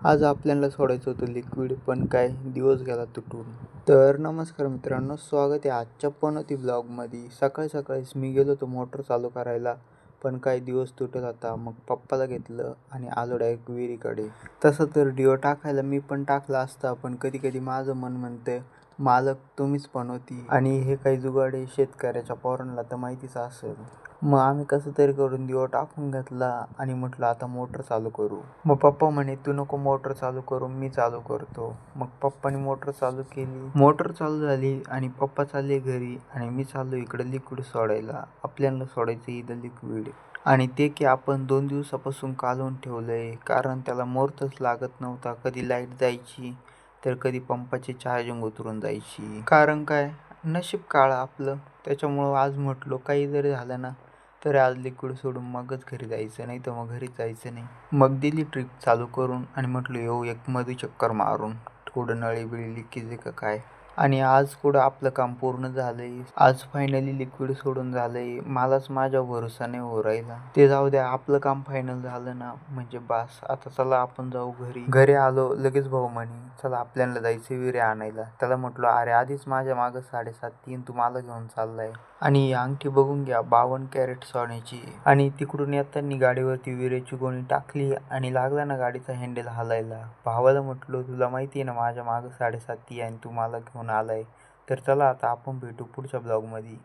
आज आपल्याला सोडायचं होतं लिक्विड, पण काय दिवस गेला तुटून. तर नमस्कार मित्रांनो, स्वागत आहे आजच्या पनोती ब्लॉगमध्ये. सकाळीच मी गेलो होतो मोटर चालू करायला, पण काही दिवस तुटत होता. मग पप्पाला घेतलं आणि आलो डायरेक्ट विहिरीकडे. तसं तर डिओ टाकायला मी पण टाकला असता, पण कधी कधी माझं मन म्हणतं मालक तुम्हीच पनोती, आणि हे काही जुगाडे शेतकऱ्याच्या पोरांना तर माहितीच असेल. मग आम्ही कसं तरी करून दिवा टाकून घेतला आणि म्हटलं आता मोटर चालू करू. मग पप्पा म्हणे तू नको मोटर चालू करू, मी चालू करतो. मग पप्पानी मोटर चालू केली. मोटर चालू झाली आणि पप्पा चालले घरी आणि मी चाललो इकडे लिक्विड सोडायला. आपल्याला सोडायचं इथं लिक्विड, आणि ते की आपण 2 दिवसापासून काढून ठेवलंय, कारण त्याला मुहूर्तच लागत नव्हता. कधी लाईट जायची तर कधी पंपाची चार्जिंग उतरून जायची. कारण काय नशीब काळं आपलं. त्याच्यामुळं आज म्हटलो काही जरी झालं ना तर आज लिक्विड सोडून मगच घरी जायचं, नाही तर मग घरी जायचं नाही. मग दिली ट्रिप चालू करून आणि म्हटलं येऊ एक मध्ये चक्कर मारून, कुठं नळी बिळी लिकेज आहे का काय. आणि आज कुठं आपलं काम पूर्ण झालंय. आज फायनली लिक्विड सोडून झालंय. मलाच माझ्या भरोसा नाही हो राहिला. ते जाऊ द्या, आपलं काम फायनल झालं ना म्हणजे बास. आता चला आपण जाऊ घरी. घरी आलो लगेच भाऊ म्हणे चला आपल्याला जायचं विहिरी आणायला. त्याला म्हटलं अरे आधीच माझ्या मागं 7.5-3 तू मला घेऊन चाललाय, आणि ही अंगठी बघून घ्या 52 कॅरेट सोन्याची. आणि तिकडून येताना गाडीवरती विहिरीची गोणी टाकली आणि लागला ना गाडीचा हँडल हलायला. भावाला म्हटलं तुला माहिती आहे ना माझ्या मागं 7.5 आणि तू मला घेऊन आलाय. तर चला आता आपण भेटू पुढच्या ब्लॉगमध्ये.